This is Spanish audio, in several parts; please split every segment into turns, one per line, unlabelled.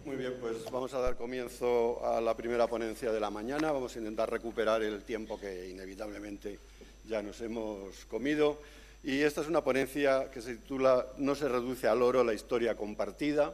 Muy bien, pues vamos a dar comienzo a la primera ponencia de la mañana. Vamos a intentar recuperar el tiempo que inevitablemente ya nos hemos comido. Y esta es una ponencia que se titula No se reduce al oro, la historia compartida,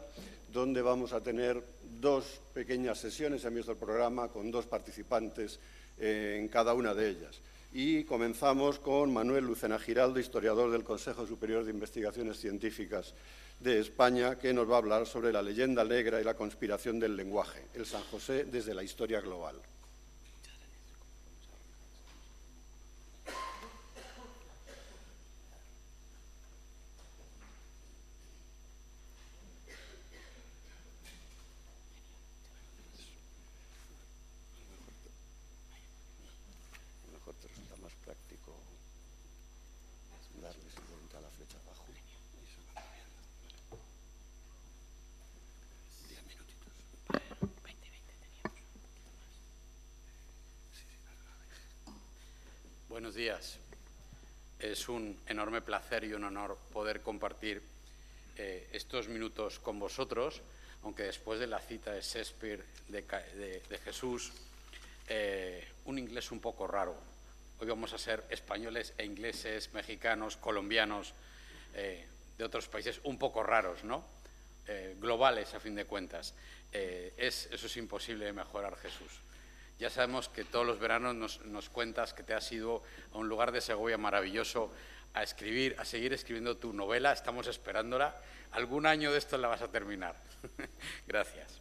donde vamos a tener dos pequeñas sesiones en nuestro programa con dos participantes en cada una de ellas. Y comenzamos con Manuel Lucena Giraldo, historiador del Consejo Superior de Investigaciones Científicas de España, que nos va a hablar sobre la leyenda negra y la conspiración del lenguaje, el San José desde la historia global.
Buenos días. Es un enorme placer y un honor poder compartir estos minutos con vosotros, aunque después de la cita de Shakespeare de Jesús, un inglés un poco raro. Hoy vamos a ser españoles e ingleses, mexicanos, colombianos, de otros países un poco raros, ¿no? Globales, a fin de cuentas. Eso es imposible de mejorar, Jesús. Ya sabemos que todos los veranos nos cuentas que te has ido a un lugar de Segovia maravilloso a escribir, a seguir escribiendo tu novela. Estamos esperándola. Algún año de esto la vas a terminar. Gracias.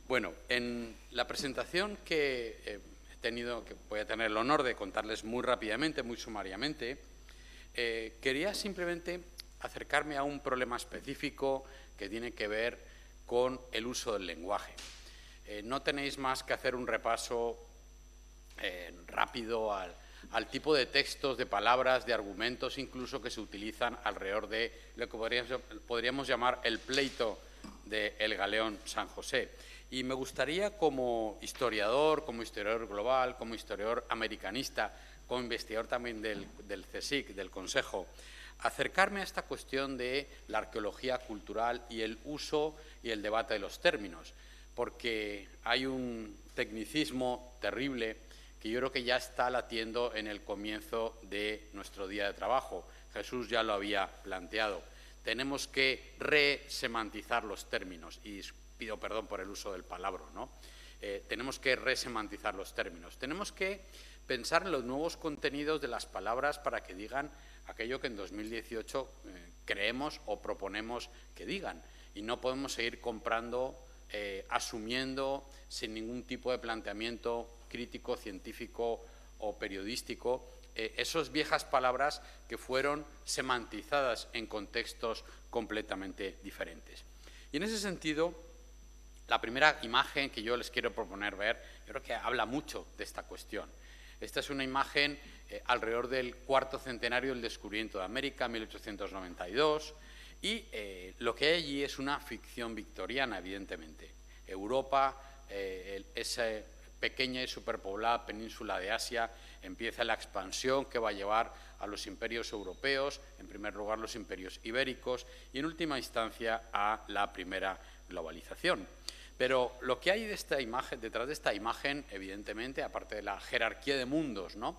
Bueno, en la presentación que voy a tener el honor de contarles muy rápidamente, muy sumariamente, quería simplemente acercarme a un problema específico que tiene que ver con el uso del lenguaje. No tenéis más que hacer un repaso rápido al tipo de textos, de palabras, de argumentos incluso que se utilizan alrededor de lo que podríamos llamar el pleito del galeón San José. Y me gustaría, como historiador global, como historiador americanista, como investigador también del CSIC, del Consejo, acercarme a esta cuestión de la arqueología cultural y el uso y el debate de los términos, porque hay un tecnicismo terrible que yo creo que ya está latiendo en el comienzo de nuestro día de trabajo. Jesús ya lo había planteado. Tenemos que resemantizar los términos, y pido perdón por el uso del palabra, ¿no? Tenemos que resemantizar los términos. Tenemos que pensar en los nuevos contenidos de las palabras para que digan aquello que en 2018 creemos o proponemos que digan. Y no podemos seguir comprando, asumiendo sin ningún tipo de planteamiento crítico, científico o periodístico, esas viejas palabras que fueron semantizadas en contextos completamente diferentes. Y en ese sentido, la primera imagen que yo les quiero proponer ver, yo creo que habla mucho de esta cuestión. Esta es una imagen alrededor del cuarto centenario del descubrimiento de América, 1892, y lo que hay allí es una ficción victoriana, evidentemente. Europa, esa pequeña y superpoblada península de Asia, empieza la expansión que va a llevar a los imperios europeos, en primer lugar los imperios ibéricos, y en última instancia a la primera globalización. Pero lo que hay de esta imagen, detrás de esta imagen, evidentemente, aparte de la jerarquía de mundos, ¿no?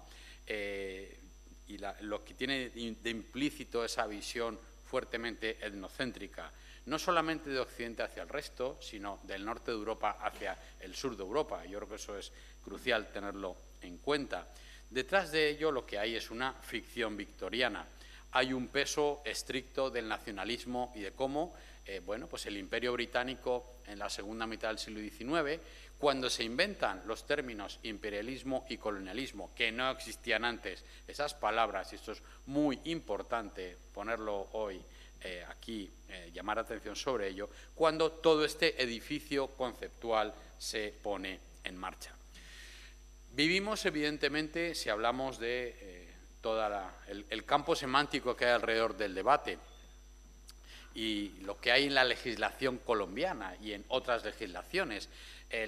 Y lo que tiene de implícito esa visión fuertemente etnocéntrica, no solamente de Occidente hacia el resto, sino del norte de Europa hacia el sur de Europa. Yo creo que eso es crucial tenerlo en cuenta. Detrás de ello lo que hay es una ficción victoriana. Hay un peso estricto del nacionalismo y de cómo pues el Imperio Británico en la segunda mitad del siglo XIX, cuando se inventan los términos imperialismo y colonialismo, que no existían antes, esas palabras, y esto es muy importante ponerlo hoy aquí, llamar atención sobre ello, cuando todo este edificio conceptual se pone en marcha. Vivimos, evidentemente, si hablamos de todo el campo semántico que hay alrededor del debate, y lo que hay en la legislación colombiana y en otras legislaciones,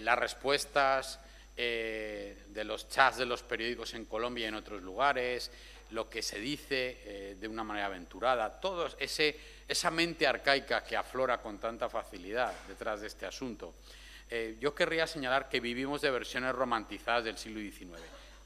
las respuestas de los chats de los periódicos en Colombia y en otros lugares, lo que se dice de una manera aventurada, esa mente arcaica que aflora con tanta facilidad detrás de este asunto. Yo querría señalar que vivimos de versiones romantizadas del siglo XIX.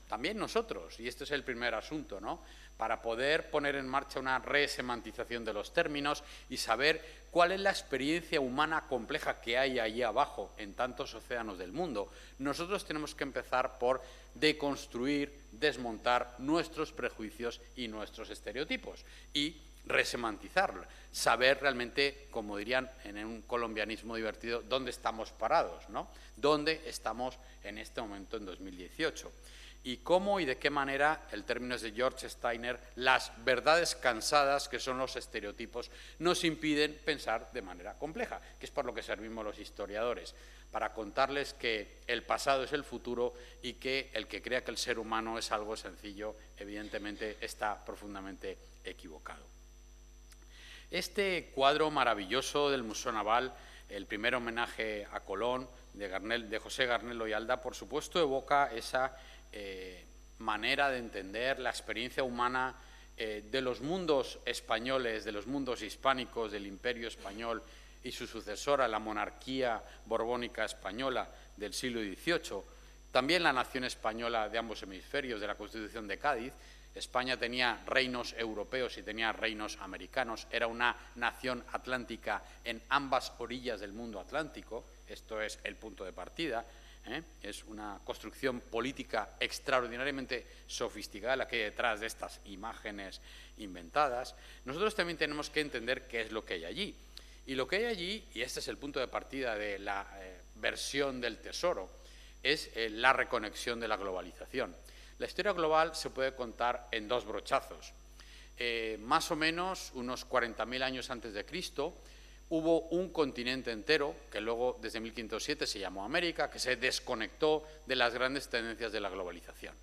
También nosotros, y este es el primer asunto, ¿no?, para poder poner en marcha una resemantización de los términos y saber cuál es la experiencia humana compleja que hay allí abajo en tantos océanos del mundo. Nosotros tenemos que empezar por deconstruir, desmontar nuestros prejuicios y nuestros estereotipos y resemantizarlo, saber realmente, como dirían en un colombianismo divertido, dónde estamos parados, ¿no? Dónde estamos en este momento en 2018. Y cómo y de qué manera, el término es de George Steiner, las verdades cansadas, que son los estereotipos, nos impiden pensar de manera compleja, que es por lo que servimos los historiadores, para contarles que el pasado es el futuro y que el que crea que el ser humano es algo sencillo, evidentemente está profundamente equivocado. Este cuadro maravilloso del Museo Naval, el primer homenaje a Colón, de José Garnelo y Alda, por supuesto evoca esa manera de entender la experiencia humana de los mundos españoles, de los mundos hispánicos, del Imperio Español y su sucesora, la monarquía borbónica española del siglo XVIII, también la nación española de ambos hemisferios, de la Constitución de Cádiz. España tenía reinos europeos y tenía reinos americanos, era una nación atlántica en ambas orillas del mundo atlántico, esto es el punto de partida. Es una construcción política extraordinariamente sofisticada la que hay detrás de estas imágenes inventadas. Nosotros también tenemos que entender qué es lo que hay allí. Y lo que hay allí, y este es el punto de partida de la versión del tesoro, es la reconexión de la globalización. La historia global se puede contar en dos brochazos. Más o menos unos 40.000 años antes de Cristo, hubo un continente entero, que luego desde 1507 se llamó América, que se desconectó de las grandes tendencias de la globalización.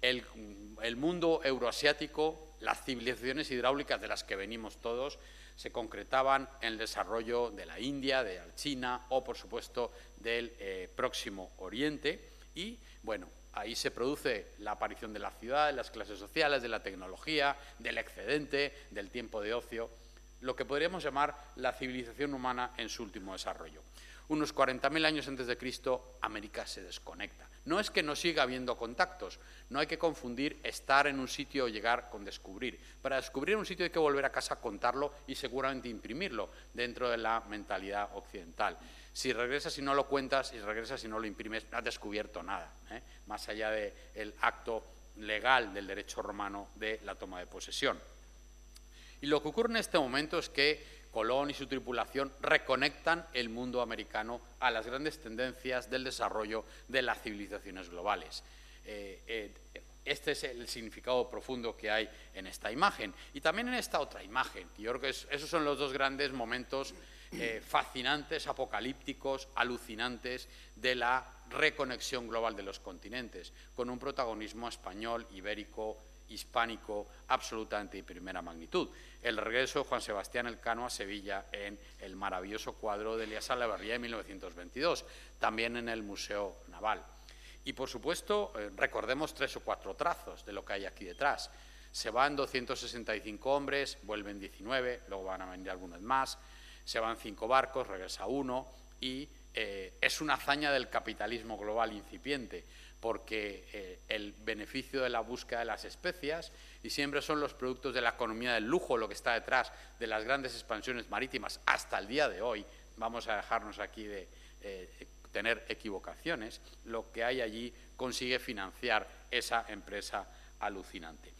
El mundo euroasiático, las civilizaciones hidráulicas de las que venimos todos, se concretaban en el desarrollo de la India, de la China o, por supuesto, del Próximo Oriente. Y, bueno, ahí se produce la aparición de la ciudad, de las clases sociales, de la tecnología, del excedente, del tiempo de ocio, lo que podríamos llamar la civilización humana en su último desarrollo. Unos 40.000 años antes de Cristo, América se desconecta. No es que no siga habiendo contactos, no hay que confundir estar en un sitio o llegar con descubrir. Para descubrir un sitio hay que volver a casa, contarlo y seguramente imprimirlo dentro de la mentalidad occidental. Si regresas y no lo cuentas, si regresas y no lo imprimes, no has descubierto nada, más allá del acto legal del derecho romano de la toma de posesión. Y lo que ocurre en este momento es que Colón y su tripulación reconectan el mundo americano a las grandes tendencias del desarrollo de las civilizaciones globales. Este es el significado profundo que hay en esta imagen. Y también en esta otra imagen. Yo creo que esos son los dos grandes momentos fascinantes, apocalípticos, alucinantes de la reconexión global de los continentes, con un protagonismo español, ibérico, hispánico absolutamente de primera magnitud. El regreso de Juan Sebastián Elcano a Sevilla en el maravilloso cuadro de Elías Salaverría de 1922, también en el Museo Naval. Y, por supuesto, recordemos 3 o 4 trazos de lo que hay aquí detrás. Se van 265 hombres, vuelven 19, luego van a venir algunos más, se van 5 barcos, regresa 1 y es una hazaña del capitalismo global incipiente, porque el beneficio de la búsqueda de las especias, y siempre son los productos de la economía del lujo lo que está detrás de las grandes expansiones marítimas hasta el día de hoy, vamos a dejarnos aquí de tener equivocaciones, lo que hay allí consigue financiar esa empresa alucinante.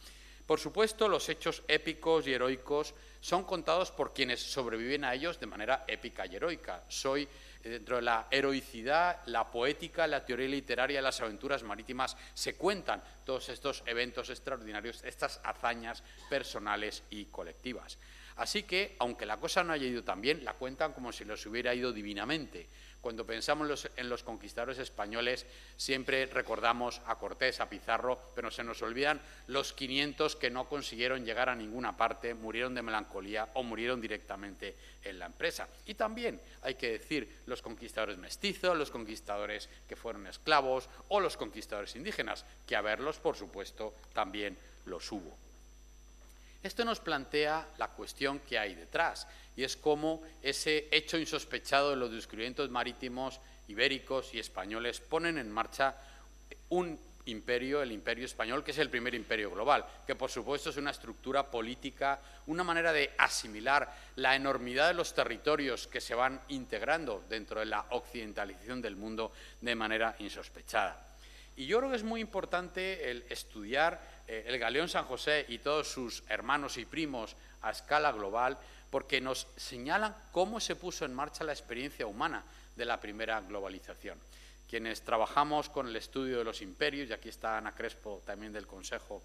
Por supuesto, los hechos épicos y heroicos son contados por quienes sobreviven a ellos de manera épica y heroica. Dentro de la heroicidad, la poética, la teoría literaria, las aventuras marítimas, se cuentan todos estos eventos extraordinarios, estas hazañas personales y colectivas. Así que, aunque la cosa no haya ido tan bien, la cuentan como si les hubiera ido divinamente. Cuando pensamos en los conquistadores españoles, siempre recordamos a Cortés, a Pizarro, pero se nos olvidan los 500 que no consiguieron llegar a ninguna parte, murieron de melancolía o murieron directamente en la empresa. Y también hay que decir los conquistadores mestizos, los conquistadores que fueron esclavos o los conquistadores indígenas, que a verlos, por supuesto, también los hubo. Esto nos plantea la cuestión que hay detrás, y es cómo ese hecho insospechado de los descubrimientos marítimos ibéricos y españoles ponen en marcha un imperio, el imperio español, que es el primer imperio global, que por supuesto es una estructura política, una manera de asimilar la enormidad de los territorios que se van integrando dentro de la occidentalización del mundo de manera insospechada. Y yo creo que es muy importante el estudiar el galeón San José y todos sus hermanos y primos a escala global, porque nos señalan cómo se puso en marcha la experiencia humana de la primera globalización. Quienes trabajamos con el estudio de los imperios, y aquí está Ana Crespo también del Consejo,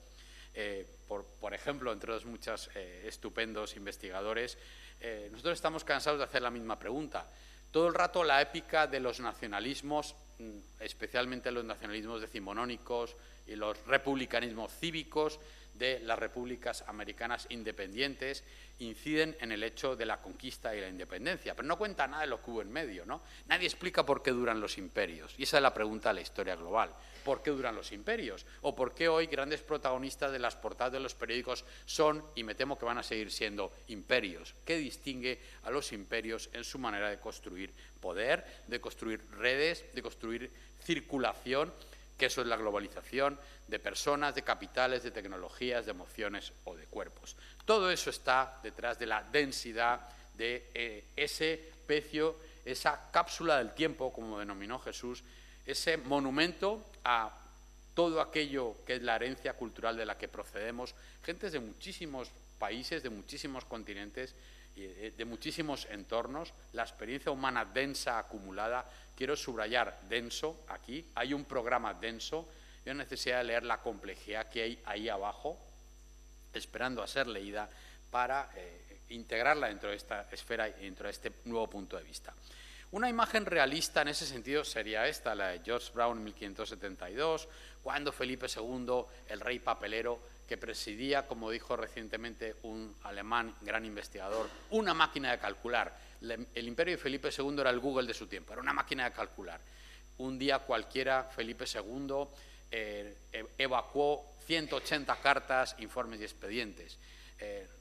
por ejemplo, entre los muchos estupendos investigadores, nosotros estamos cansados de hacer la misma pregunta. Todo el rato la épica de los nacionalismos, especialmente los nacionalismos decimonónicos y los republicanismos cívicos de las repúblicas americanas independientes, inciden en el hecho de la conquista y la independencia, pero no cuenta nada de lo que hubo en medio, ¿no? Nadie explica por qué duran los imperios, y esa es la pregunta de la historia global. ¿Por qué duran los imperios? ¿O por qué hoy grandes protagonistas de las portadas de los periódicos son, y me temo que van a seguir siendo, imperios? ¿Qué distingue a los imperios en su manera de construir poder, de construir redes, de construir circulación, que eso es la globalización, de personas, de capitales, de tecnologías, de emociones o de cuerpos? Todo eso está detrás de la densidad de ese pecio, esa cápsula del tiempo, como denominó Jesús, ese monumento a todo aquello que es la herencia cultural de la que procedemos, gentes de muchísimos países, de muchísimos continentes, de muchísimos entornos, la experiencia humana densa, acumulada. Quiero subrayar denso aquí, hay un programa denso, y una necesidad de leer la complejidad que hay ahí abajo, esperando a ser leída para integrarla dentro de esta esfera y dentro de este nuevo punto de vista. Una imagen realista en ese sentido sería esta, la de George Brown en 1572, cuando Felipe II, el rey papelero, que presidía, como dijo recientemente un alemán, gran investigador, una máquina de calcular. El imperio de Felipe II era el Google de su tiempo, era una máquina de calcular. Un día cualquiera, Felipe II evacuó 180 cartas, informes y expedientes.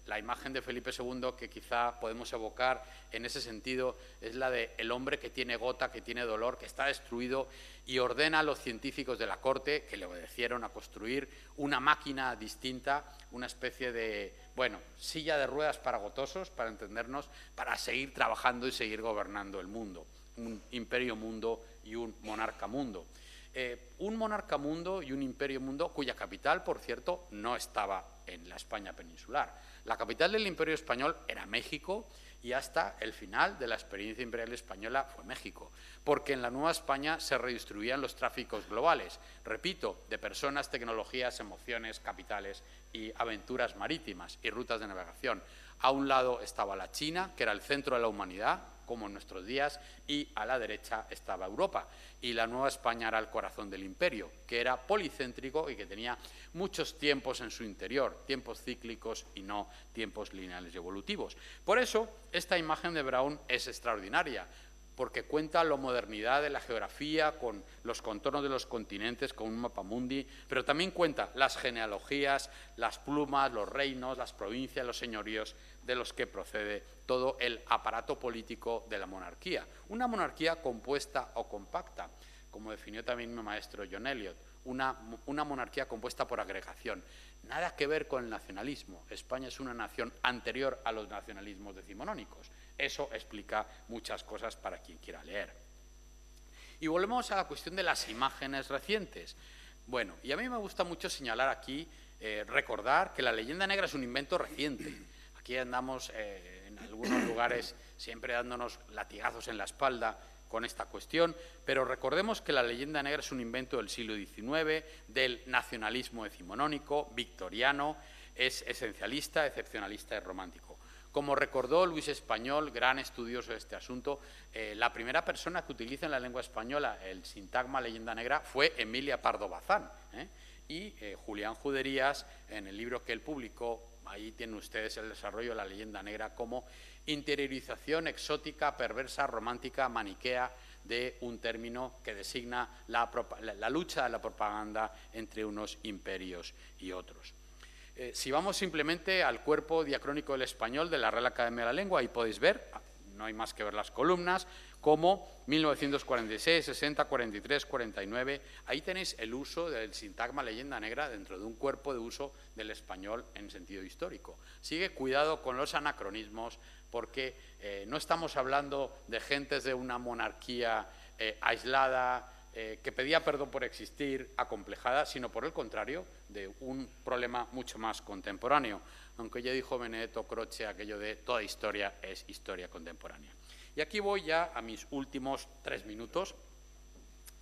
La imagen de Felipe II que quizá podemos evocar en ese sentido es la de el hombre que tiene gota, que tiene dolor, que está destruido, y ordena a los científicos de la corte, que le obedecieron, a construir una máquina distinta, una especie de, bueno, silla de ruedas para gotosos, para entendernos, para seguir trabajando y seguir gobernando el mundo. Un imperio mundo y un monarca mundo. Un monarca mundo y un imperio mundo cuya capital, por cierto, no estaba en la España peninsular. La capital del imperio español era México, y hasta el final de la experiencia imperial española fue México, porque en la Nueva España se redistribuían los tráficos globales, repito, de personas, tecnologías, emociones, capitales y aventuras marítimas y rutas de navegación. A un lado estaba la China, que era el centro de la humanidad, como en nuestros días, y a la derecha estaba Europa. Y la Nueva España era el corazón del imperio, que era policéntrico y que tenía muchos tiempos en su interior, tiempos cíclicos y no tiempos lineales y evolutivos. Por eso, esta imagen de Brown es extraordinaria, porque cuenta la modernidad de la geografía, con los contornos de los continentes, con un mapamundi, pero también cuenta las genealogías, las plumas, los reinos, las provincias, los señoríos de los que procede todo el aparato político de la monarquía. Una monarquía compuesta o compacta, como definió también mi maestro John Eliot, una monarquía compuesta por agregación. Nada que ver con el nacionalismo. España es una nación anterior a los nacionalismos decimonónicos. Eso explica muchas cosas para quien quiera leer. Y volvemos a la cuestión de las imágenes recientes. Bueno, y a mí me gusta mucho señalar aquí, recordar que la leyenda negra es un invento reciente. Aquí andamos en algunos lugares siempre dándonos latigazos en la espalda con esta cuestión, pero recordemos que la leyenda negra es un invento del siglo XIX, del nacionalismo decimonónico, victoriano, es esencialista, excepcionalista y romántico. Como recordó Luis Español, gran estudioso de este asunto, la primera persona que utiliza en la lengua española el sintagma leyenda negra fue Emilia Pardo Bazán, y Julián Juderías, en el libro que él publicó, ahí tienen ustedes el desarrollo de la leyenda negra como interiorización exótica, perversa, romántica, maniquea de un término que designa la lucha de la propaganda entre unos imperios y otros. Si vamos simplemente al cuerpo diacrónico del español de la Real Academia de la Lengua, ahí podéis ver, no hay más que ver las columnas, como 1946, 60, 43, 49, ahí tenéis el uso del sintagma leyenda negra dentro de un cuerpo de uso del español en sentido histórico. Sigue cuidado con los anacronismos, porque no estamos hablando de gentes de una monarquía aislada, que pedía perdón por existir, acomplejada, sino por el contrario, de un problema mucho más contemporáneo. Aunque ya dijo Benedetto Croce aquello de toda historia es historia contemporánea. Y aquí voy ya a mis últimos 3 minutos,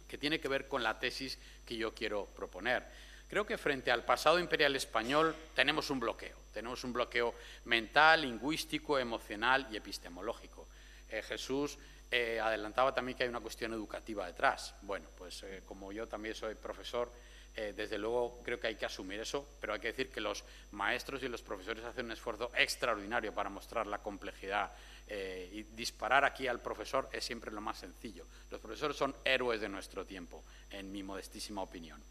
que tiene que ver con la tesis que yo quiero proponer. Creo que frente al pasado imperial español tenemos un bloqueo mental, lingüístico, emocional y epistemológico. Jesús adelantaba también que hay una cuestión educativa detrás. Bueno, pues como yo también soy profesor, desde luego creo que hay que asumir eso, pero hay que decir que los maestros y los profesores hacen un esfuerzo extraordinario para mostrar la complejidad, y disparar aquí al profesor es siempre lo más sencillo. Los profesores son héroes de nuestro tiempo, en mi modestísima opinión.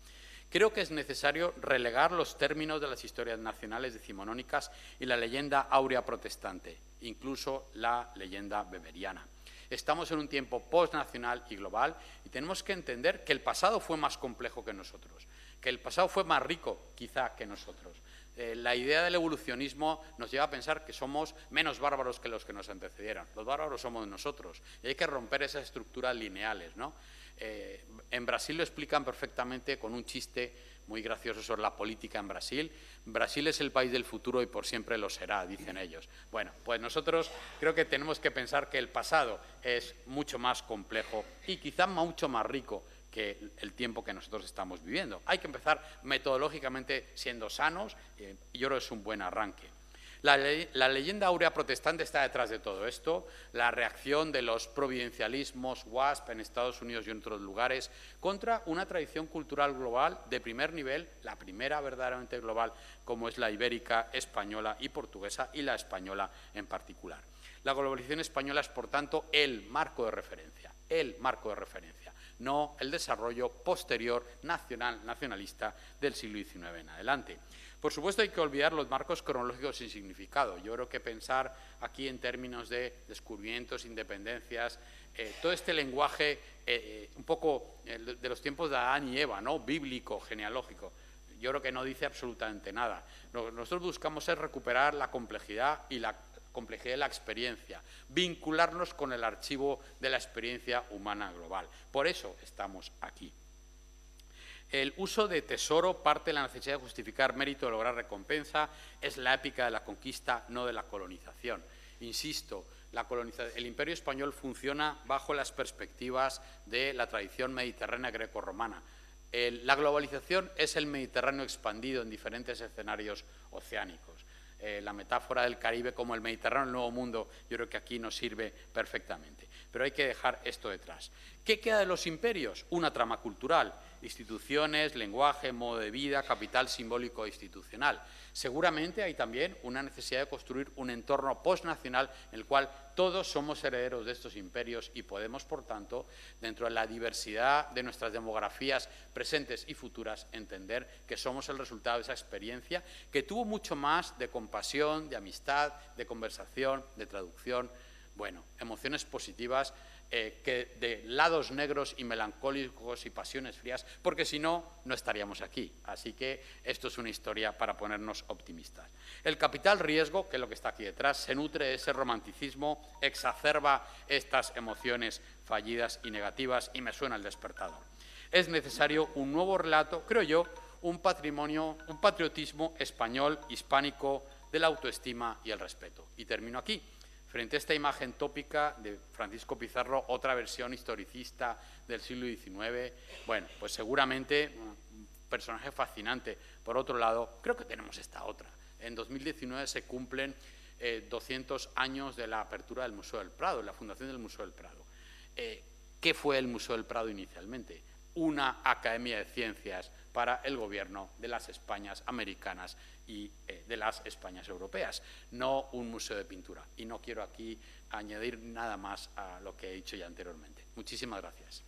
Creo que es necesario relegar los términos de las historias nacionales decimonónicas y la leyenda áurea protestante, incluso la leyenda weberiana. Estamos en un tiempo postnacional y global y tenemos que entender que el pasado fue más complejo que nosotros, que el pasado fue más rico quizá que nosotros. La idea del evolucionismo nos lleva a pensar que somos menos bárbaros que los que nos antecedieron. Los bárbaros somos nosotros y hay que romper esas estructuras lineales, ¿no? En Brasil lo explican perfectamente con un chiste muy gracioso sobre la política en Brasil. Brasil es el país del futuro y por siempre lo será, dicen ellos. Bueno, pues nosotros creo que tenemos que pensar que el pasado es mucho más complejo y quizá mucho más rico que el tiempo que nosotros estamos viviendo. Hay que empezar metodológicamente siendo sanos y yo creo que es un buen arranque. La leyenda áurea protestante está detrás de todo esto, la reacción de los providencialismos WASP en Estados Unidos y en otros lugares contra una tradición cultural global de primer nivel, la primera verdaderamente global, como es la ibérica, española y portuguesa, y la española en particular. La globalización española es, por tanto, el marco de referencia, no el desarrollo posterior nacionalista del siglo XIX en adelante. Por supuesto, hay que olvidar los marcos cronológicos sin significado. Yo creo que pensar aquí en términos de descubrimientos, independencias, todo este lenguaje un poco de los tiempos de Adán y Eva, ¿no? Bíblico, genealógico, yo creo que no dice absolutamente nada. Lo que nosotros buscamos es recuperar la complejidad y la complejidad de la experiencia, vincularnos con el archivo de la experiencia humana global. Por eso estamos aquí. El uso de tesoro parte de la necesidad de justificar mérito, de lograr recompensa, es la épica de la conquista, no de la colonización. Insisto, el Imperio Español funciona bajo las perspectivas de la tradición mediterránea grecorromana. La globalización es el Mediterráneo expandido en diferentes escenarios oceánicos. La metáfora del Caribe como el Mediterráneo, el Nuevo Mundo, yo creo que aquí nos sirve perfectamente. Pero hay que dejar esto detrás. ¿Qué queda de los imperios? Una trama cultural, instituciones, lenguaje, modo de vida, capital simbólico e institucional. Seguramente hay también una necesidad de construir un entorno postnacional en el cual todos somos herederos de estos imperios y podemos, por tanto, dentro de la diversidad de nuestras demografías presentes y futuras, entender que somos el resultado de esa experiencia que tuvo mucho más de compasión, de amistad, de conversación, de traducción, bueno, emociones positivas, que de lados negros y melancólicos y pasiones frías, porque si no, no estaríamos aquí. Así que esto es una historia para ponernos optimistas. El capital riesgo, que es lo que está aquí detrás, se nutre de ese romanticismo, exacerba estas emociones fallidas y negativas y me suena el despertador. Es necesario un nuevo relato, creo yo, un patriotismo español, hispánico, de la autoestima y el respeto. Y termino aquí. Frente a esta imagen tópica de Francisco Pizarro, otra versión historicista del siglo XIX, bueno, pues seguramente un personaje fascinante. Por otro lado, creo que tenemos esta otra. En 2019 se cumplen 200 años de la apertura del Museo del Prado, la fundación del Museo del Prado. ¿Qué fue el Museo del Prado inicialmente? Una academia de ciencias para el gobierno de las Españas americanas y de las Españas europeas, no un museo de pintura. Y no quiero aquí añadir nada más a lo que he dicho ya anteriormente. Muchísimas gracias.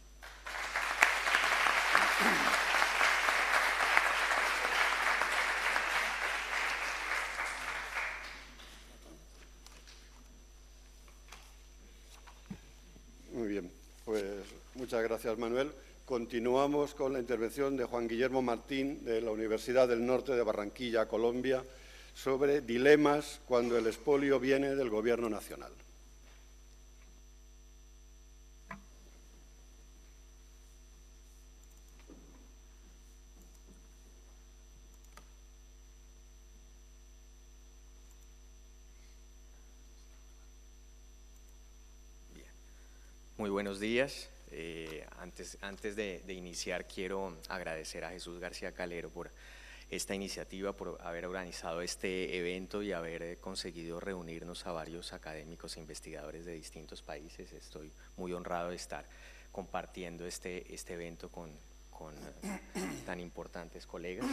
Muchas gracias, Manuel. Continuamos con la intervención de Juan Guillermo Martín, de la Universidad del Norte de Barranquilla, Colombia, sobre dilemas cuando el expolio viene del Gobierno nacional.
Muy buenos días. Antes de iniciar, quiero agradecer a Jesús García Calero por esta iniciativa, por haber organizado este evento y haber conseguido reunirnos a varios académicos e investigadores de distintos países. Estoy muy honrado de estar compartiendo este evento con tan importantes colegas.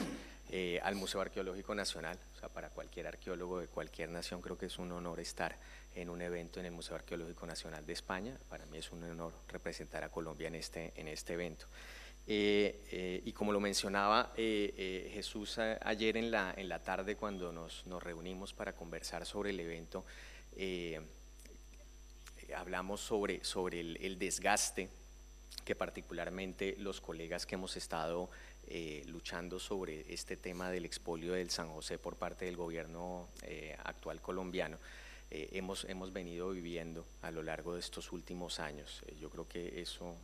Al Museo Arqueológico Nacional, o sea, para cualquier arqueólogo de cualquier nación creo que es un honor estar en un evento en el Museo Arqueológico Nacional de España. Para mí es un honor representar a Colombia en este evento. Y como lo mencionaba Jesús ayer en la tarde, cuando nos reunimos para conversar sobre el evento, hablamos sobre el desgaste que particularmente los colegas que hemos estado luchando sobre este tema del expolio del San José por parte del gobierno actual colombiano, hemos venido viviendo a lo largo de estos últimos años. Yo creo que eso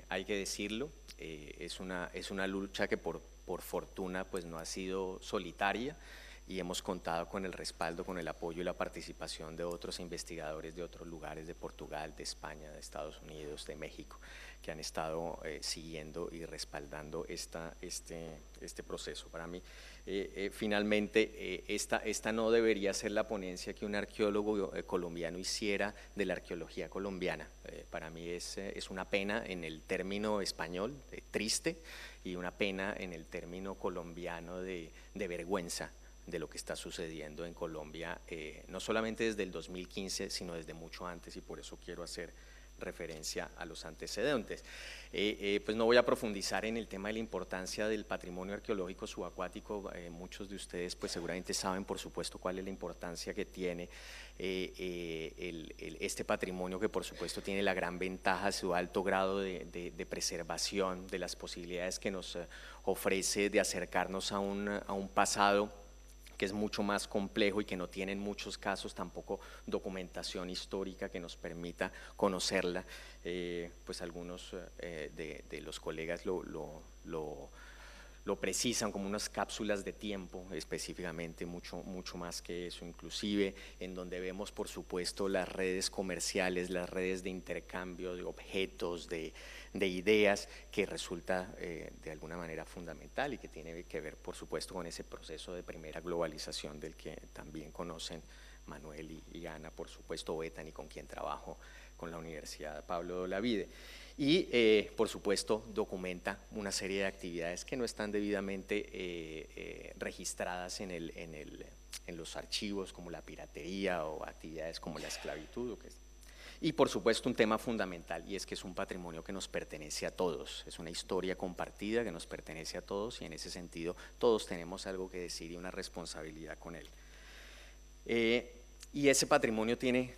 hay que decirlo, es una lucha que por fortuna pues no ha sido solitaria, y hemos contado con el respaldo, con el apoyo y la participación de otros investigadores de otros lugares, de Portugal, de España, de Estados Unidos, de México, que han estado siguiendo y respaldando este proceso. Para mí, finalmente, esta no debería ser la ponencia que un arqueólogo colombiano hiciera de la arqueología colombiana. Para mí es una pena en el término español, triste, y una pena en el término colombiano de vergüenza de lo que está sucediendo en Colombia, no solamente desde el 2015, sino desde mucho antes, y por eso quiero hacer referencia a los antecedentes. Pues no voy a profundizar en el tema de la importancia del patrimonio arqueológico subacuático. Muchos de ustedes pues seguramente saben, por supuesto, cuál es la importancia que tiene este patrimonio, que por supuesto tiene la gran ventaja de su alto grado de preservación, de las posibilidades que nos ofrece de acercarnos a un pasado que es mucho más complejo y que no tiene en muchos casos tampoco documentación histórica que nos permita conocerla. Pues algunos de los colegas lo precisan como unas cápsulas de tiempo, específicamente mucho más que eso, inclusive en donde vemos por supuesto las redes comerciales, las redes de intercambio de objetos, de ideas, que resulta de alguna manera fundamental y que tiene que ver por supuesto con ese proceso de primera globalización del que también conocen Manuel y Ana, por supuesto Betany, con quien trabajo con la Universidad Pablo de Olavide. Y por supuesto documenta una serie de actividades que no están debidamente registradas en los archivos, como la piratería o actividades como la esclavitud. Y por supuesto un tema fundamental, y es que es un patrimonio que nos pertenece a todos, es una historia compartida que nos pertenece a todos, y en ese sentido todos tenemos algo que decir y una responsabilidad con él. Y ese patrimonio tiene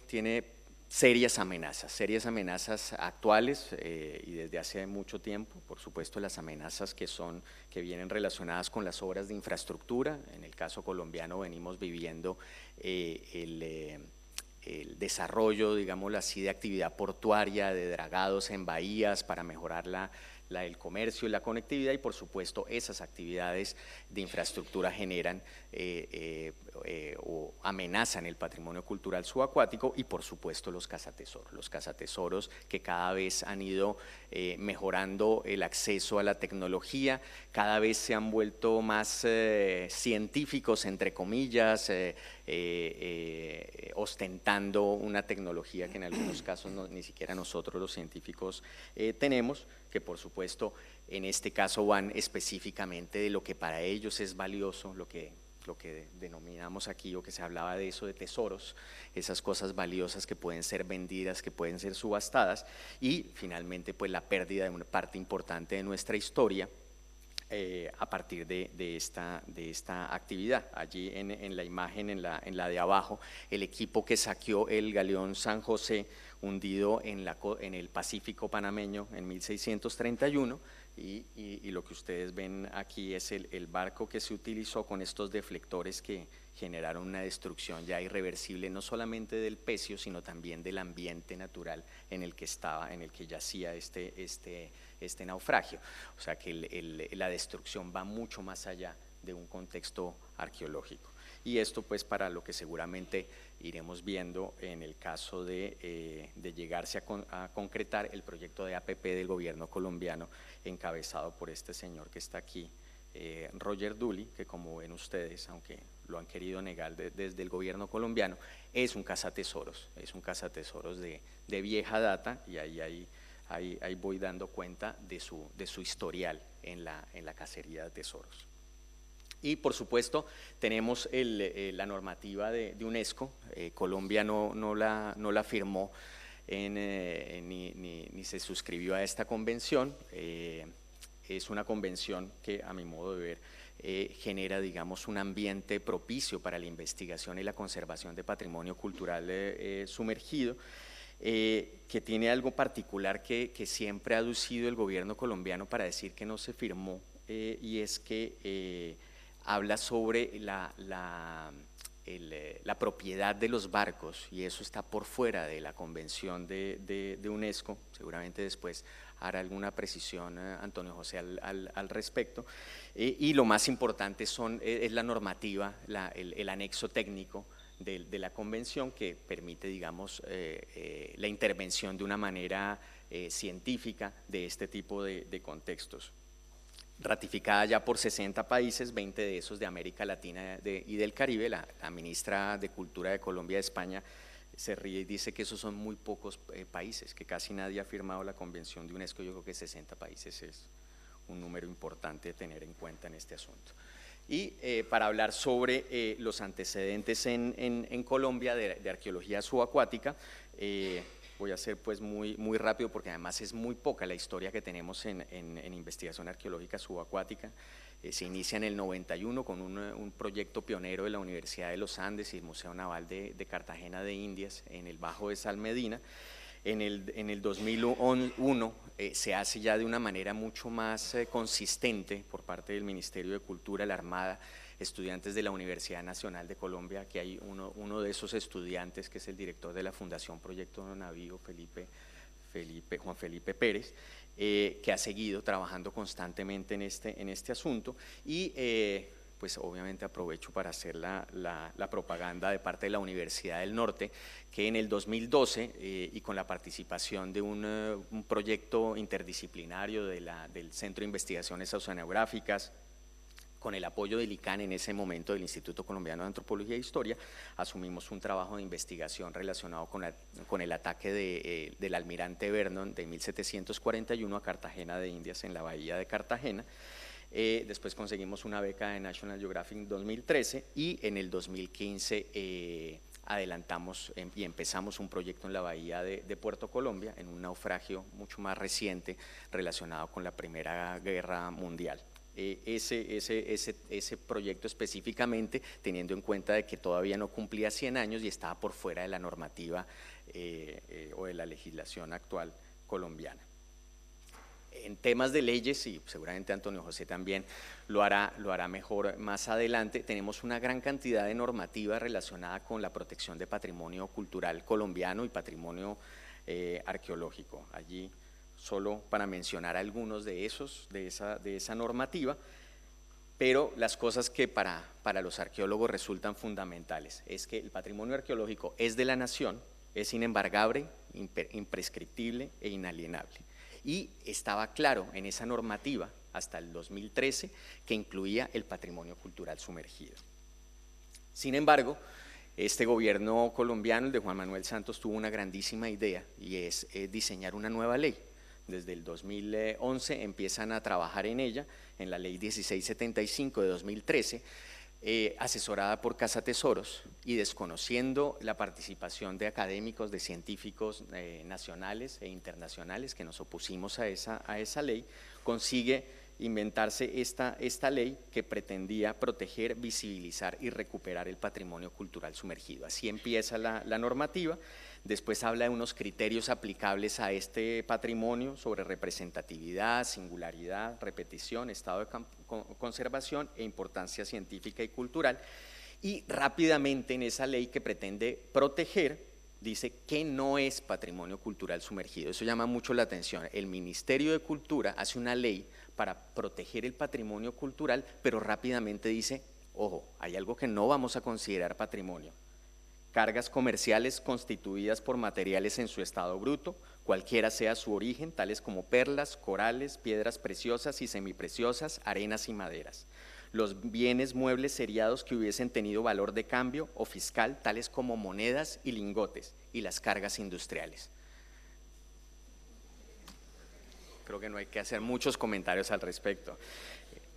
serias amenazas actuales y desde hace mucho tiempo. Por supuesto, las amenazas que vienen relacionadas con las obras de infraestructura. En el caso colombiano venimos viviendo el desarrollo, digámoslo así, de actividad portuaria, de dragados en bahías para mejorar el comercio y la conectividad, y por supuesto esas actividades de infraestructura generan o amenazan el patrimonio cultural subacuático, y por supuesto los cazatesoros que cada vez han ido mejorando el acceso a la tecnología, cada vez se han vuelto más científicos, entre comillas, ostentando una tecnología que en algunos casos ni siquiera nosotros los científicos tenemos, que por supuesto en este caso van específicamente de lo que para ellos es valioso, lo que denominamos aquí, o que se hablaba de eso, de tesoros, esas cosas valiosas que pueden ser vendidas, que pueden ser subastadas, y finalmente pues la pérdida de una parte importante de nuestra historia, a partir de esta actividad. Allí en la imagen, en la de abajo, el equipo que saqueó el galeón San José, hundido en el Pacífico panameño en 1631, y lo que ustedes ven aquí es el barco que se utilizó con estos deflectores que generaron una destrucción ya irreversible, no solamente del pecio, sino también del ambiente natural en el que yacía este naufragio. O sea que la destrucción va mucho más allá de un contexto arqueológico. Y esto pues para lo que seguramente iremos viendo en el caso de llegarse a concretar el proyecto de APP del gobierno colombiano encabezado por este señor que está aquí, Roger Dooley, que como ven ustedes, aunque lo han querido negar desde el gobierno colombiano, es un cazatesoros, de vieja data, y ahí voy dando cuenta de su historial en la cacería de tesoros. Y por supuesto tenemos la normativa de UNESCO. Colombia no la firmó ni se suscribió a esta convención. Es una convención que a mi modo de ver genera, digamos, un ambiente propicio para la investigación y la conservación de patrimonio cultural sumergido, que tiene algo particular que siempre ha aducido el gobierno colombiano para decir que no se firmó, y es que habla sobre la propiedad de los barcos, y eso está por fuera de la convención de UNESCO. Seguramente después hará alguna precisión Antonio José al respecto, y lo más importante es la normativa, el anexo técnico de la convención, que permite, digamos, la intervención de una manera científica de este tipo de contextos. Ratificada ya por 60 países, 20 de esos de América Latina y del Caribe. La ministra de Cultura de Colombia, de España, se ríe y dice que esos son muy pocos países, que casi nadie ha firmado la convención de UNESCO. Yo creo que 60 países es un número importante de tener en cuenta en este asunto. Y para hablar sobre los antecedentes en Colombia de arqueología subacuática, voy a ser pues muy rápido, porque además es muy poca la historia que tenemos en investigación arqueológica subacuática. Se inicia en el 91 con un proyecto pionero de la Universidad de los Andes y el Museo Naval de Cartagena de Indias en el Bajo de Salmedina. En el 2001 se hace ya de una manera mucho más consistente por parte del Ministerio de Cultura, la Armada, estudiantes de la Universidad Nacional de Colombia, que hay uno de esos estudiantes que es el director de la Fundación Proyecto Navío, Juan Felipe Pérez, que ha seguido trabajando constantemente en este asunto. Y pues obviamente aprovecho para hacer la propaganda de parte de la Universidad del Norte, que en el 2012 y con la participación de un proyecto interdisciplinario del Centro de Investigaciones Oceanográficas, con el apoyo del ICANN en ese momento, del Instituto Colombiano de Antropología e Historia, asumimos un trabajo de investigación relacionado con el ataque del almirante Vernon de 1741 a Cartagena de Indias en la bahía de Cartagena. Después conseguimos una beca de National Geographic en 2013, y en el 2015 adelantamos y empezamos un proyecto en la bahía de Puerto Colombia, en un naufragio mucho más reciente relacionado con la Primera Guerra Mundial. Ese proyecto específicamente, teniendo en cuenta de que todavía no cumplía 100 años y estaba por fuera de la normativa o de la legislación actual colombiana. En temas de leyes, y seguramente Antonio José también lo hará mejor más adelante, tenemos una gran cantidad de normativa relacionada con la protección de patrimonio cultural colombiano y patrimonio arqueológico. Allí, solo para mencionar algunos de esa normativa, pero las cosas que para los arqueólogos resultan fundamentales es que el patrimonio arqueológico es de la nación, es inembargable, imprescriptible e inalienable. Y estaba claro en esa normativa hasta el 2013 que incluía el patrimonio cultural sumergido. Sin embargo, este gobierno colombiano, el de Juan Manuel Santos, tuvo una grandísima idea, y es diseñar una nueva ley. Desde el 2011 empiezan a trabajar en ella, en la ley 1675 de 2013, asesorada por Cazatesoros, y desconociendo la participación de académicos, de científicos nacionales e internacionales, que nos opusimos a esa ley, consigue inventarse esta ley que pretendía proteger, visibilizar y recuperar el patrimonio cultural sumergido. Así empieza la normativa. Después habla de unos criterios aplicables a este patrimonio sobre representatividad, singularidad, repetición, estado de conservación e importancia científica y cultural. Y rápidamente en esa ley que pretende proteger, dice que no es patrimonio cultural sumergido. Eso llama mucho la atención. El Ministerio de Cultura hace una ley para proteger el patrimonio cultural, pero rápidamente dice, ojo, hay algo que no vamos a considerar patrimonio. Cargas comerciales constituidas por materiales en su estado bruto, cualquiera sea su origen, tales como perlas, corales, piedras preciosas y semipreciosas, arenas y maderas. Los bienes muebles seriados que hubiesen tenido valor de cambio o fiscal, tales como monedas y lingotes, y las cargas industriales. Creo que no hay que hacer muchos comentarios al respecto.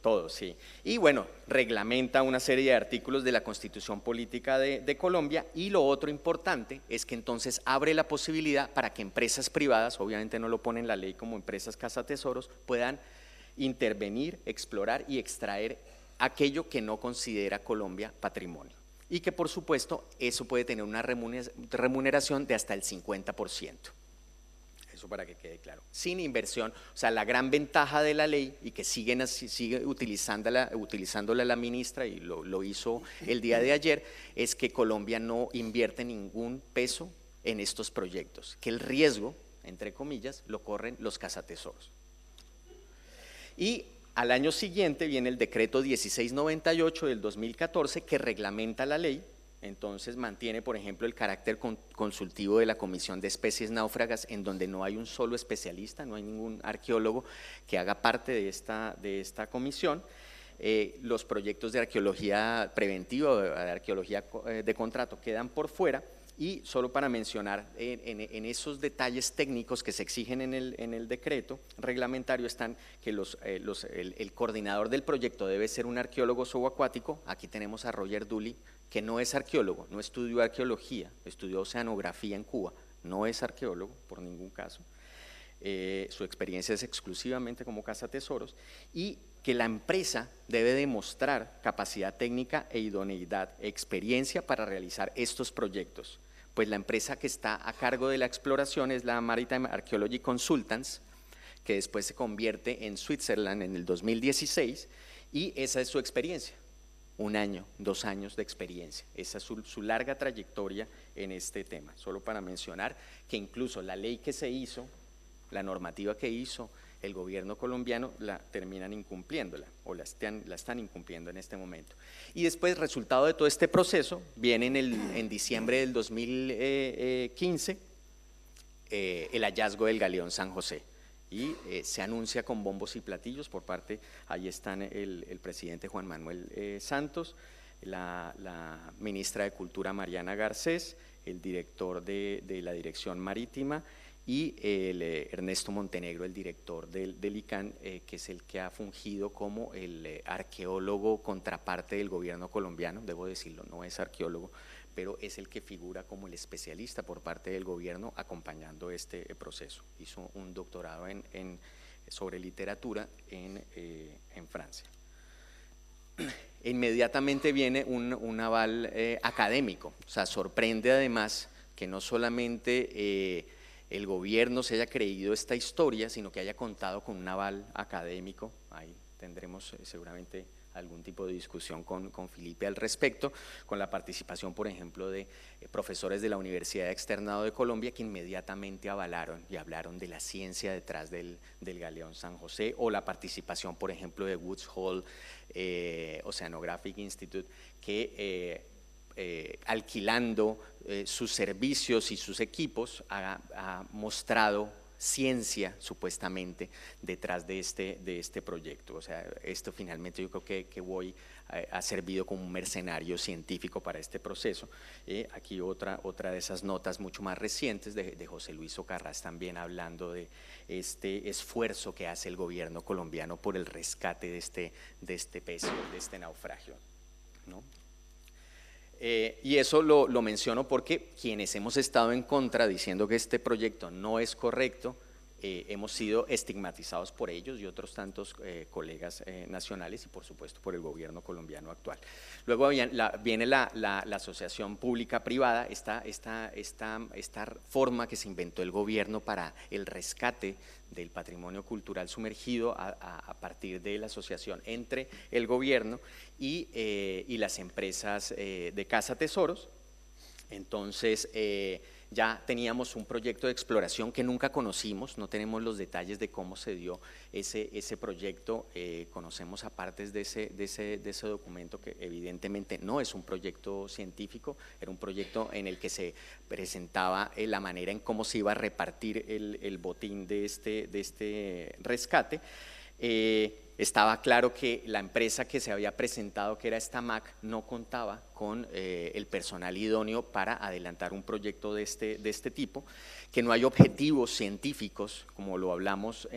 Todo, sí. Y bueno, reglamenta una serie de artículos de la Constitución Política de Colombia, y lo otro importante es que entonces abre la posibilidad para que empresas privadas, obviamente no lo pone en la ley como empresas cazatesoros, puedan intervenir, explorar y extraer aquello que no considera Colombia patrimonio. Y que por supuesto eso puede tener una remuneración de hasta el 50%. Eso para que quede claro, sin inversión. O sea, la gran ventaja de la ley, y que sigue utilizándola la ministra, y lo hizo el día de ayer, es que Colombia no invierte ningún peso en estos proyectos, que el riesgo, entre comillas, lo corren los cazatesoros. Y al año siguiente viene el decreto 1698 del 2014 que reglamenta la ley. Entonces mantiene, por ejemplo, el carácter consultivo de la Comisión de Especies Náufragas, en donde no hay un solo especialista, no hay ningún arqueólogo que haga parte de esta comisión. Los proyectos de arqueología preventiva o de arqueología de contrato quedan por fuera. Y solo para mencionar, en esos detalles técnicos que se exigen en el decreto reglamentario están que el coordinador del proyecto debe ser un arqueólogo subacuático. Aquí tenemos a Roger Dooley, que no es arqueólogo, no estudió arqueología, estudió oceanografía en Cuba, no es arqueólogo por ningún caso. Su experiencia es exclusivamente como cazatesoros, y que la empresa debe demostrar capacidad técnica e idoneidad, experiencia para realizar estos proyectos. Pues la empresa que está a cargo de la exploración es la Maritime Archaeology Consultants, que después se convierte en Switzerland en el 2016, y esa es su experiencia. 1 año, 2 años de experiencia. Esa es su larga trayectoria en este tema. Solo para mencionar que incluso la ley que se hizo, la normativa que hizo el gobierno colombiano, la terminan incumpliéndola, o la están incumpliendo en este momento. Y después, resultado de todo este proceso, viene en diciembre del 2015 el hallazgo del galeón San José. Y se anuncia con bombos y platillos por parte, ahí están el presidente Juan Manuel Santos, la ministra de Cultura Mariana Garcés, el director de la Dirección Marítima, y Ernesto Montenegro, el director del ICANN, que es el que ha fungido como el arqueólogo contraparte del gobierno colombiano. Debo decirlo, no es arqueólogo, pero es el que figura como el especialista por parte del gobierno acompañando este proceso. Hizo un doctorado sobre literatura en Francia. Inmediatamente viene un aval académico. O sea, sorprende además que no solamente el gobierno se haya creído esta historia, sino que haya contado con un aval académico. Ahí tendremos seguramente algún tipo de discusión con Felipe al respecto, con la participación, por ejemplo, de profesores de la Universidad Externado de Colombia, que inmediatamente avalaron y hablaron de la ciencia detrás del galeón San José, o la participación, por ejemplo, de Woods Hole Oceanographic Institute, que alquilando sus servicios y sus equipos ha mostrado ciencia supuestamente detrás de este proyecto. O sea, esto finalmente yo creo que ha servido como un mercenario científico para este proceso. Aquí otra de esas notas mucho más recientes de José Luis Ocarrás, también hablando de este esfuerzo que hace el gobierno colombiano por el rescate de este pez, de este naufragio, ¿no? Y eso lo menciono porque quienes hemos estado en contra diciendo que este proyecto no es correcto, hemos sido estigmatizados por ellos y otros tantos colegas nacionales y por supuesto por el gobierno colombiano actual. Luego viene la asociación pública-privada, esta forma que se inventó el gobierno para el rescate del patrimonio cultural sumergido a partir de la asociación entre el gobierno y las empresas de Casa Tesoros. Entonces, ya teníamos un proyecto de exploración que nunca conocimos, no tenemos los detalles de cómo se dio ese proyecto, conocemos apartes de ese documento que evidentemente no es un proyecto científico, era un proyecto en el que se presentaba la manera en cómo se iba a repartir el botín de este rescate. Estaba claro que la empresa que se había presentado, que era Stamac, no contaba con el personal idóneo para adelantar un proyecto de este tipo, que no hay objetivos científicos, como lo hablamos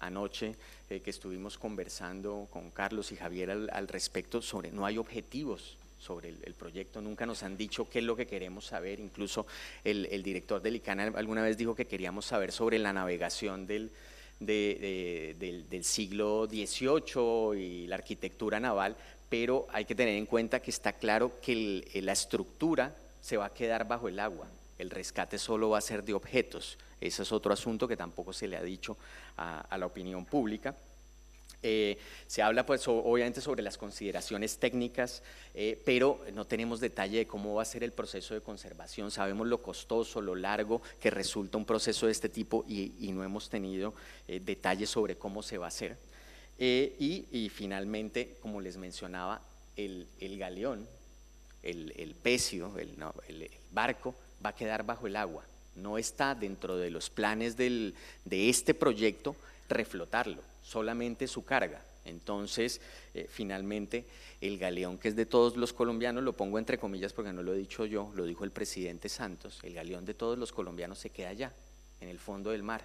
anoche, que estuvimos conversando con Carlos y Javier al respecto, no hay objetivos sobre el proyecto, nunca nos han dicho qué es lo que queremos saber, incluso el director del ICANN alguna vez dijo que queríamos saber sobre la navegación del siglo XVIII y la arquitectura naval, pero hay que tener en cuenta que está claro que la estructura se va a quedar bajo el agua, el rescate solo va a ser de objetos, ese es otro asunto que tampoco se le ha dicho a la opinión pública. Se habla pues obviamente sobre las consideraciones técnicas, pero no tenemos detalle de cómo va a ser el proceso de conservación, sabemos lo costoso, lo largo que resulta un proceso de este tipo y no hemos tenido detalles sobre cómo se va a hacer. Y finalmente, como les mencionaba, el galeón, el pecio, el barco va a quedar bajo el agua, no está dentro de los planes de este proyecto reflotarlo, solamente su carga. Entonces, finalmente, el galeón que es de todos los colombianos, lo pongo entre comillas porque no lo he dicho yo, lo dijo el presidente Santos, el galeón de todos los colombianos se queda allá, en el fondo del mar.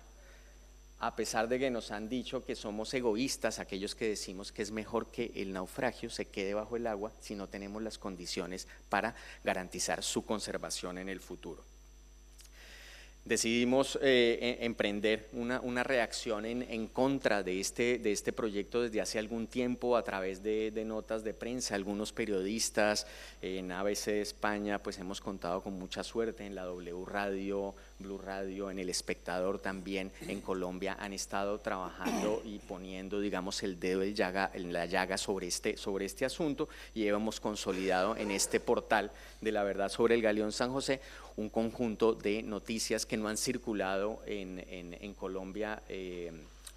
A pesar de que nos han dicho que somos egoístas, aquellos que decimos que es mejor que el naufragio se quede bajo el agua si no tenemos las condiciones para garantizar su conservación en el futuro. Decidimos emprender una reacción en contra de este proyecto desde hace algún tiempo a través de notas de prensa. Algunos periodistas en ABC de España pues hemos contado con mucha suerte, en la W Radio, Blue Radio, en El Espectador también, en Colombia han estado trabajando y poniendo digamos el dedo en la llaga sobre este asunto y hemos consolidado en este portal de la verdad sobre el galeón San José un conjunto de noticias que no han circulado en Colombia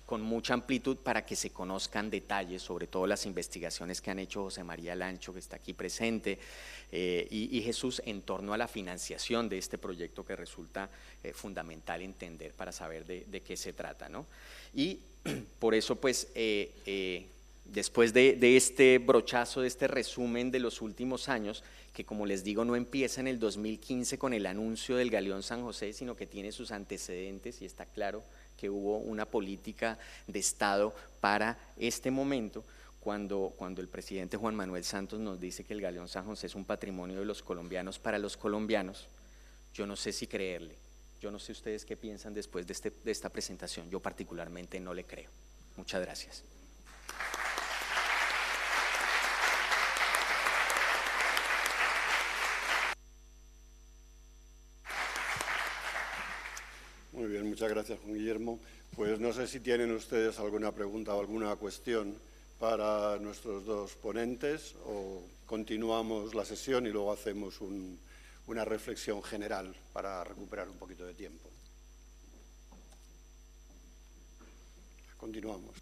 con mucha amplitud para que se conozcan detalles, sobre todo las investigaciones que han hecho José María Lancho, que está aquí presente, y Jesús en torno a la financiación de este proyecto que resulta fundamental entender para saber de qué se trata, ¿no? Y por eso pues después de este brochazo, de este resumen de los últimos años, que como les digo no empieza en el 2015 con el anuncio del galeón San José, sino que tiene sus antecedentes y está claro que hubo una política de Estado para este momento, cuando el presidente Juan Manuel Santos nos dice que el galeón San José es un patrimonio de los colombianos para los colombianos, yo no sé si creerle, yo no sé ustedes qué piensan después de esta presentación, yo particularmente no le creo. Muchas gracias.
Muy bien, muchas gracias, Juan Guillermo. Pues no sé si tienen ustedes alguna pregunta o alguna cuestión para nuestros dos ponentes o continuamos la sesión y luego hacemos una reflexión general para recuperar un poquito de tiempo. Continuamos.